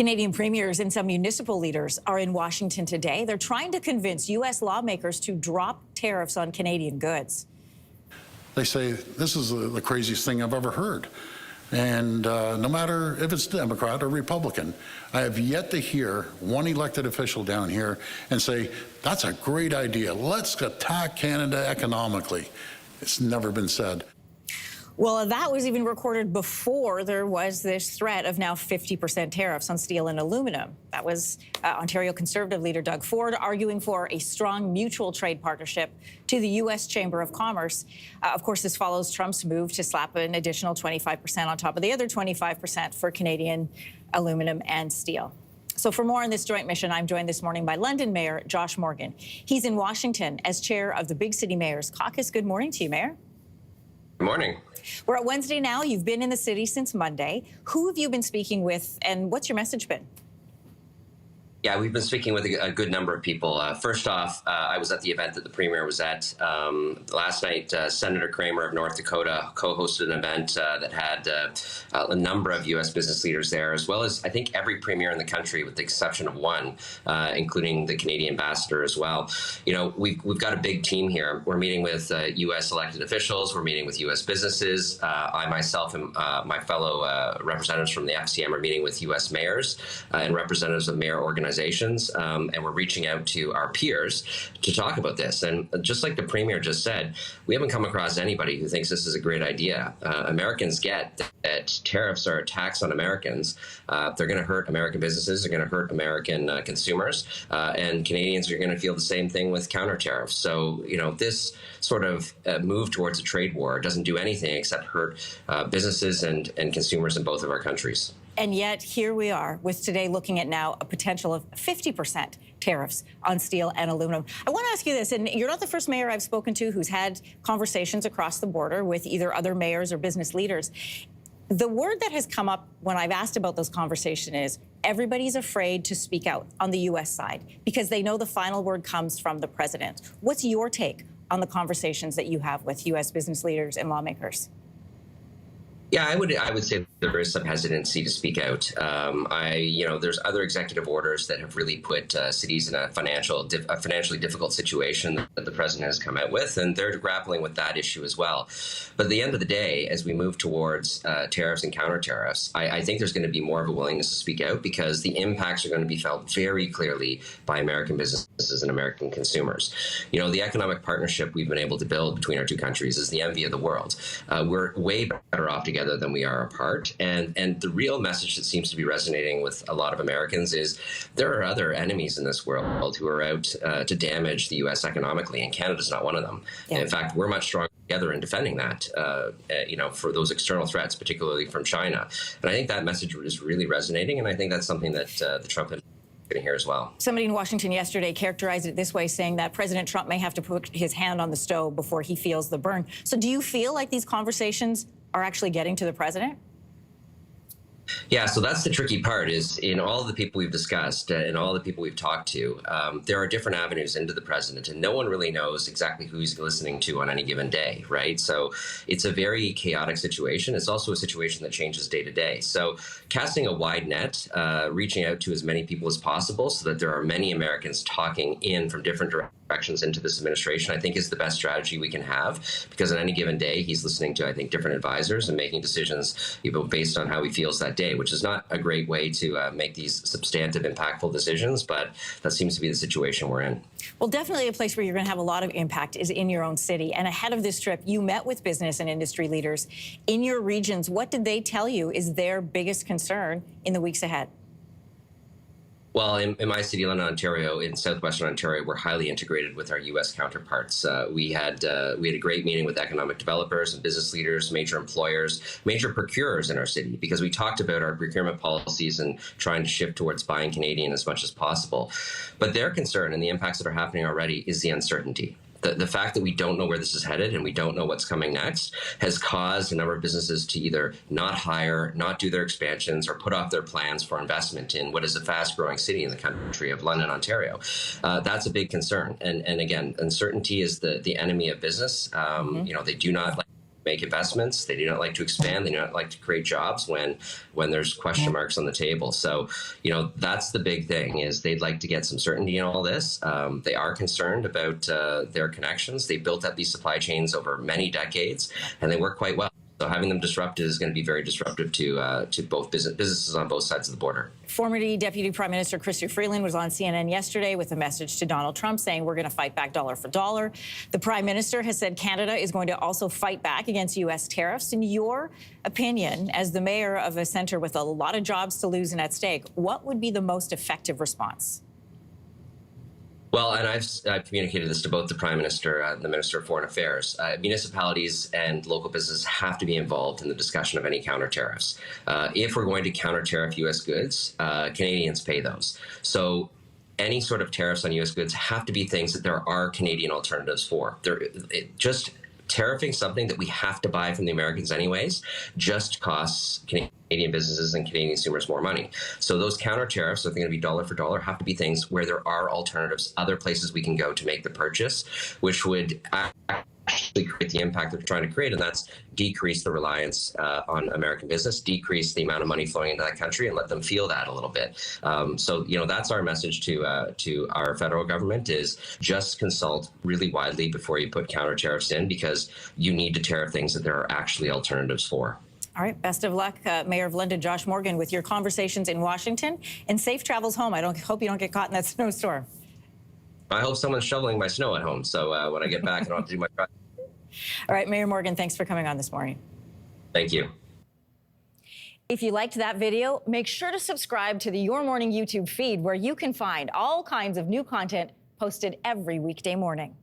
Canadian premiers and some municipal leaders are in Washington today. They're trying to convince U.S. lawmakers to drop tariffs on Canadian goods. They say, this is the craziest thing I've ever heard. And no matter if it's Democrat or Republican, I have yet to hear one elected official down here and say, that's a great idea. Let's attack Canada economically. It's never been said. Well, that was even recorded before there was this threat of now 50% tariffs on steel and aluminum. That was Ontario Conservative leader Doug Ford arguing for a strong mutual trade partnership to the U.S. Chamber of Commerce. Of course, this follows Trump's move to slap an additional 25% on top of the other 25% for Canadian aluminum and steel. So for more on this joint mission, I'm joined this morning by London Mayor Josh Morgan. He's in Washington as chair of the Big City Mayors Caucus. Good morning to you, Mayor. Good morning. We're at Wednesday now. You've been in the city since Monday. Who have you been speaking with, and what's your message been? Yeah, we've been speaking with a good number of people. First off, I was at the event that the Premier was at last night. Senator Kramer of North Dakota co-hosted an event that had a number of U.S. business leaders there, as well as I think every Premier in the country, with the exception of one, including the Canadian ambassador as well. You know, we've got a big team here. We're meeting with U.S. elected officials. We're meeting with U.S. businesses. I myself and my fellow representatives from the FCM are meeting with U.S. mayors and representatives of mayor organizations. And we're reaching out to our peers to talk about this. And just like the Premier just said, we haven't come across anybody who thinks this is a great idea. Americans get that tariffs are a tax on Americans. They're going to hurt American businesses. They're going to hurt American consumers. And Canadians are going to feel the same thing with counter-tariffs. So, you know, this sort of move towards a trade war doesn't do anything except hurt businesses and consumers in both of our countries. And yet here we are with today looking at now a potential of 50% tariffs on steel and aluminum. I want to ask you this, and you're not the first mayor I've spoken to who's had conversations across the border with either other mayors or business leaders. The word that has come up when I've asked about those conversations is everybody's afraid to speak out on the U.S. side because they know the final word comes from the president. What's your take on the conversations that you have with U.S. business leaders and lawmakers? Yeah, I would say there is some hesitancy to speak out. There's other executive orders that have really put cities in a financially difficult situation that the president has come out with, and they're grappling with that issue as well. But at the end of the day, as we move towards tariffs and counter-tariffs, I think there's going to be more of a willingness to speak out because the impacts are going to be felt very clearly by American businesses and American consumers. You know, the economic partnership we've been able to build between our two countries is the envy of the world. We're way better off together than we are apart. And the real message that seems to be resonating with a lot of Americans is there are other enemies in this world who are out to damage the U.S. economically, and Canada's not one of them. Yeah. And in fact, we're much stronger together in defending that, for those external threats, particularly from China. And I think that message is really resonating, and I think that's something that the Trump here as well. Somebody in Washington yesterday characterized it this way, saying that President Trump may have to put his hand on the stove before he feels the burn. So do you feel like these conversations are actually getting to the president? Yeah, so that's the tricky part is in all of the people we've discussed and all the people we've talked to, there are different avenues into the president, and no one really knows exactly who he's listening to on any given day, right? So it's a very chaotic situation. It's also a situation that changes day to day. So casting a wide net, reaching out to as many people as possible so that there are many Americans talking in from different directions into this administration, I think is the best strategy we can have, because on any given day, he's listening to, I think, different advisors and making decisions based on how he feels that day, which is not a great way to make these substantive, impactful decisions, but that seems to be the situation we're in. Well, definitely a place where you're going to have a lot of impact is in your own city. And ahead of this trip, you met with business and industry leaders in your regions. What did they tell you is their biggest concern in the weeks ahead? Well, in my city, London, Ontario, in southwestern Ontario, we're highly integrated with our U.S. counterparts. We had a great meeting with economic developers and business leaders, major employers, major procurers in our city, because we talked about our procurement policies and trying to shift towards buying Canadian as much as possible. But their concern and the impacts that are happening already is the uncertainty. The fact that we don't know where this is headed and we don't know what's coming next has caused a number of businesses to either not hire, not do their expansions, or put off their plans for investment in what is a fast-growing city in the country of London, Ontario. That's a big concern. And again, uncertainty is the enemy of business. They do not like make investments. They do not like to expand. They do not like to create jobs when there's question marks on the table. So, you know, that's the big thing, is they'd like to get some certainty in all this. They are concerned about their connections. They built up these supply chains over many decades, and they work quite well. So having them disrupted is going to be very disruptive to both businesses on both sides of the border. Former Deputy Prime Minister Chrystia Freeland was on CNN yesterday with a message to Donald Trump saying we're going to fight back dollar for dollar. The Prime Minister has said Canada is going to also fight back against U.S. tariffs. In your opinion, as the mayor of a centre with a lot of jobs to lose and at stake, what would be the most effective response? Well, and I've communicated this to both the Prime Minister and the Minister of Foreign Affairs. Municipalities and local businesses have to be involved in the discussion of any counter-tariffs. If we're going to counter-tariff U.S. goods, Canadians pay those. So any sort of tariffs on U.S. goods have to be things that there are Canadian alternatives for. Just tariffing something that we have to buy from the Americans anyways just costs Canadian businesses and Canadian consumers more money. So those counter tariffs, if they're going to be dollar for dollar, have to be things where there are alternatives, other places we can go to make the purchase, which would actually create the impact they're trying to create, and that's decrease the reliance on American business, decrease the amount of money flowing into that country, and let them feel that a little bit. So, you know, that's our message to our federal government, is just consult really widely before you put counter tariffs in, because you need to tariff things that there are actually alternatives for. All right, best of luck, Mayor of London, Josh Morgan, with your conversations in Washington, and safe travels home. I hope you don't get caught in that snowstorm. I hope someone's shoveling my snow at home, so when I get back, I don't have to do my drive. All right, Mayor Morgan, thanks for coming on this morning. Thank you. If you liked that video, make sure to subscribe to the Your Morning YouTube feed, where you can find all kinds of new content posted every weekday morning.